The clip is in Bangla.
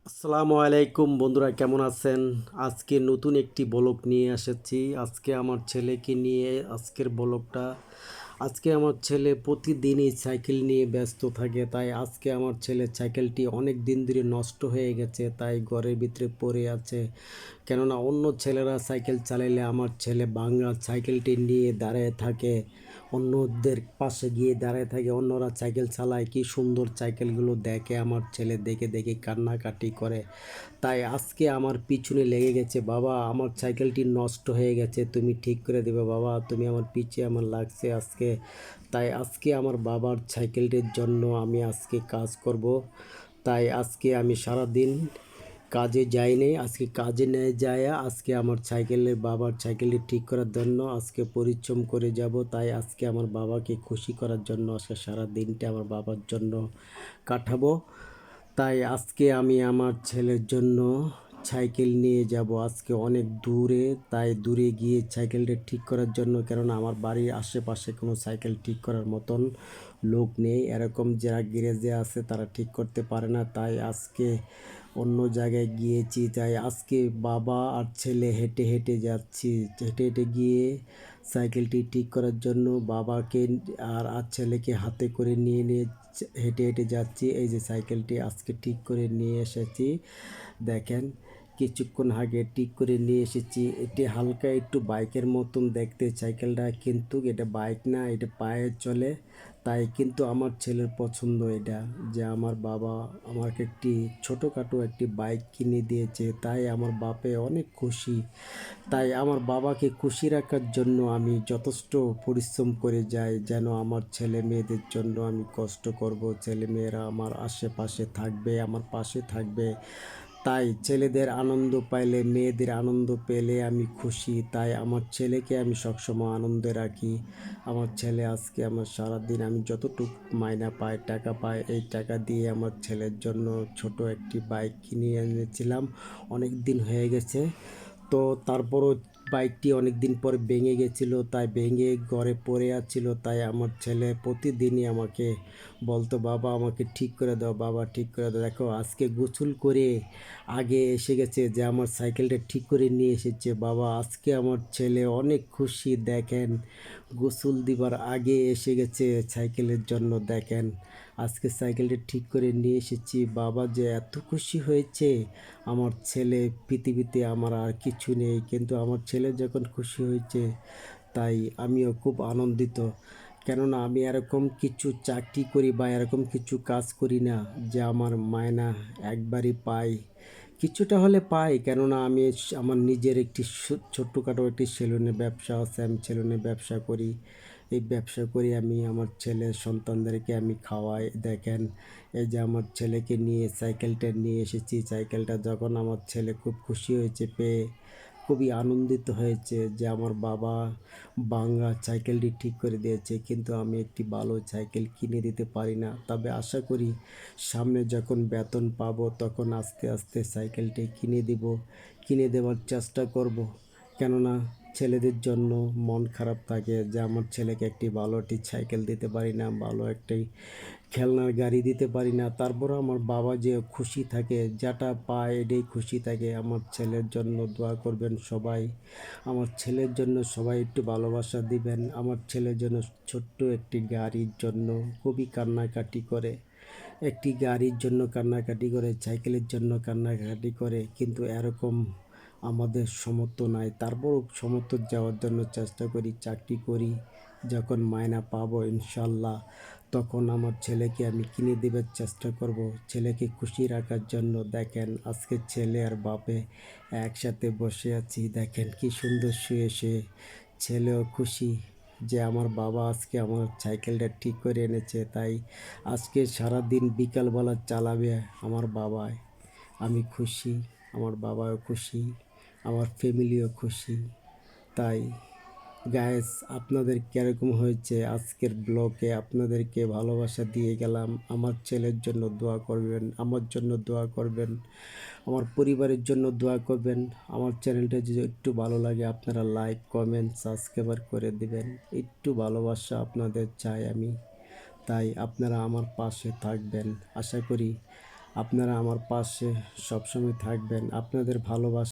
আসসালামু আলাইকুম বন্ধুরা, কেমন আছেন? আজকে নতুন একটি ব্লগ নিয়ে এসেছি। আজকে আমার ছেলেকে নিয়ে আজকের ব্লগটা। আজকে আমার ছেলে প্রতিদিনই সাইকেল নিয়ে ব্যস্ত থাকে, তাই আজকে আমার ছেলের সাইকেলটি অনেক দিন ধরে নষ্ট হয়ে গেছে, তাই ঘরের ভিতরে পড়ে আছে। কেননা অন্য ছেলেরা সাইকেল চালাইলে আমার ছেলে ভাঙা সাইকেলটি নিয়ে দাঁড়ায় থাকে, অন্যদের পাশে গিয়ে দাঁড়ায় থাকে। অন্যরা সাইকেল চালায়, কি সুন্দর সাইকেলগুলো দেখে, আমার ছেলে দেখে দেখে কান্নাকাটি করে। তাই আজকে আমার পিছনে লেগে গেছে, বাবা আমার সাইকেলটি নষ্ট হয়ে গেছে, তুমি ঠিক করে দেবে বাবা, তুমি আমার পিছে আমার লাগছে আজকে। তাই আজকে আমার বাবার সাইকেলটির জন্য আমি আজকে কাজ করব। তাই আজকে আমি সারা দিন কাজে যাইনি, আজকে কাজে নিয়ে যায় আজকে আমার সাইকেলের বাবার সাইকেলটি ঠিক করার জন্য আজকে পরিশ্রম করে যাব। তাই আজকে আমার বাবাকে খুশি করার জন্য আজকে সারা দিনটা আমার বাবার জন্য কাটাবো। তাই আজকে আমি আমার ছেলের জন্য সাইকেল নিয়ে যাব আজকে অনেক দূরে। তাই দূরে গিয়ে সাইকেলটা ঠিক করার জন্য, কেননা আমার বাড়ির আশেপাশে কোনো সাইকেল ঠিক করার মতন লোক নেই, এরকম যারা গ্যারেজে আছে তারা ঠিক করতে পারে না। তাই আজকে অন্য জায়গায় গিয়েছি। তাই আজকে বাবা আর ছেলে হেঁটে হেঁটে যাচ্ছি, হেঁটে হেঁটে গিয়ে সাইকেলটি ঠিক করার জন্য বাবাকে আর ছেলেকে হাতে করে নিয়ে নিয়ে হেঁটে হেঁটে যাচ্ছি। এই যে সাইকেলটি আজকে ঠিক করে নিয়ে এসেছি, দেখেন কিছুক্ষণ আগে ঠিক করে নিয়ে এসেছি। এটি হালকা একটু বাইকের মতন দেখতে সাইকেলটা, কিন্তু এটা বাইক না, এটা পায়ে চলে। তাই কিন্তু আমার ছেলের পছন্দ এটা, যে আমার বাবা আমাকে একটি ছোটোখাটো একটি বাইক কিনে দিয়েছে, তাই আমার বাপে অনেক খুশি। তাই আমার বাবাকে খুশি রাখার জন্য আমি যথেষ্ট পরিশ্রম করে যাই, যেন আমার ছেলে মেয়েদের জন্য আমি কষ্ট করব, ছেলে মেয়েরা আমার আশেপাশে থাকবে, আমার পাশে থাকবে। তাই ছেলেদের আনন্দ পাইলে, মেয়েদের আনন্দ পেলে আমি খুশি। তাই আমার ছেলেকে আমি সবসময় আনন্দে রাখি। আমার ছেলে আজকে আমার সারাদিন আমি যতটুকু মাইনা পাই, টাকা পাই, এই টাকা দিয়ে আমার ছেলের জন্য ছোট একটি বাইক কিনে এনেছিলাম। অনেক দিন হয়ে গেছে, তো তারপরও বাইকটি অনেক দিন পরে ভেঙে গেছিলো, তাই ভেঙে ঘরে পড়ে আছিল। তাই আমার ছেলে প্রতিদিনই আমাকে বলতো, বাবা আমাকে ঠিক করে দাও, বাবা ঠিক করে দাও। দেখো আজকে গোসল করে আগে এসে গেছে, যে আমার সাইকেলটা ঠিক করে নিয়ে এসেছে। বাবা আজকে আমার ছেলে অনেক খুশি, দেখেন গোসল দিবার আগে এসে গেছে সাইকেলের জন্য। দেখেন আজকে সাইকেলটা ঠিক করে নিয়ে এসেছি, বাবা যে এত খুশি হয়েছে। আমার ছেলে পৃথিবীতে আমার আর কিছু নেই, কিন্তু আমার ছেলে যখন খুশি হয়েছে তাই আমিও খুব আনন্দিত। কেননা আমি এরকম কিছু চাকরি করি বা এরকম কিছু কাজ করি না যে আমার মায়না একবারই পাই, কিছুটা হলে পাই। কেননা আমি আমার নিজের একটি ছোট্টখাটো একটি সেলুনের ব্যবসা আছে, আমি সেলুনের ব্যবসা করি। এই ব্যবসা করি আমি আমার ছেলের সন্তানদেরকে আমি খাওয়াই। দেখেন এই যে আমার ছেলেকে নিয়ে সাইকেলটা নিয়ে এসেছি, সাইকেলটা যখন আমার ছেলে খুব খুশি হয়েছে পেয়ে, খুবই আনন্দিত হয়েছে যে আমার বাবা ভাঙা সাইকেলটি ঠিক করে দিয়েছে। কিন্তু আমি একটি ভালো সাইকেল কিনে দিতে পারি না, তবে আশা করি সামনে যখন বেতন পাবো তখন আস্তে আস্তে সাইকেলটি কিনে দিব, কিনে দেওয়ার চেষ্টা করব। কেননা ছেলেদের জন্য মন খারাপ থাকে যে আমার ছেলেকে একটি ভালো একটি সাইকেল দিতে পারি না, ভালো একটি খেলনার গাড়ি দিতে পারি না। তারপরও আমার বাবা যে খুশি থাকে, যেটা পায় এটাই খুশি থাকে। আমার ছেলের জন্য দোয়া করবেন সবাই, আমার ছেলের জন্য সবাই একটু ভালোবাসা দিবেন। আমার ছেলের জন্য ছোট্ট একটি গাড়ির জন্য খুবই কান্নাকাটি করে, একটি গাড়ির জন্য কান্নাকাটি করে, সাইকেলের জন্য কান্নাকাটি করে, কিন্তু এরকম আমাদের সামর্থ্য নাই। তারপরও সামর্থ্য যাওয়ার জন্য চেষ্টা করি, চাকরি করি, যখন মায়না পাবো ইনশাল্লাহ তখন আমার ছেলেকে আমি কিনে দেবার চেষ্টা করব, ছেলেকে খুশি রাখার জন্য। দেখেন আজকে ছেলে আর বাপে একসাথে বসে আছি, দেখেন কি সুন্দর শুয়ে শুয়ে। ছেলেও খুশি যে আমার বাবা আজকে আমার সাইকেলটা ঠিক করে এনেছে। তাই আজকে সারা দিন বিকালবেলা চালাবে আমার বাবাই, আমি খুশি, আমার বাবাও খুশি, আমার ফ্যামিলিও খুশি। তাই গাইস আপনাদের কীরকম হয়েছে আজকের ব্লগে, আপনাদেরকে ভালোবাসা দিয়ে গেলাম। আমার ছেলের জন্য দোয়া করবেন, আমার জন্য দোয়া করবেন, আমার পরিবারের জন্য দোয়া করবেন। আমার চ্যানেলটা যদি একটু ভালো লাগে আপনারা লাইক কমেন্ট সাবস্ক্রাইব করে দিবেন, একটু ভালোবাসা আপনাদের চাই আমি। তাই আপনারা আমার পাশে থাকবেন, আশা করি আপনারা আমার পাশে সবসময় থাকবেন। আপনাদের ভালোবাসা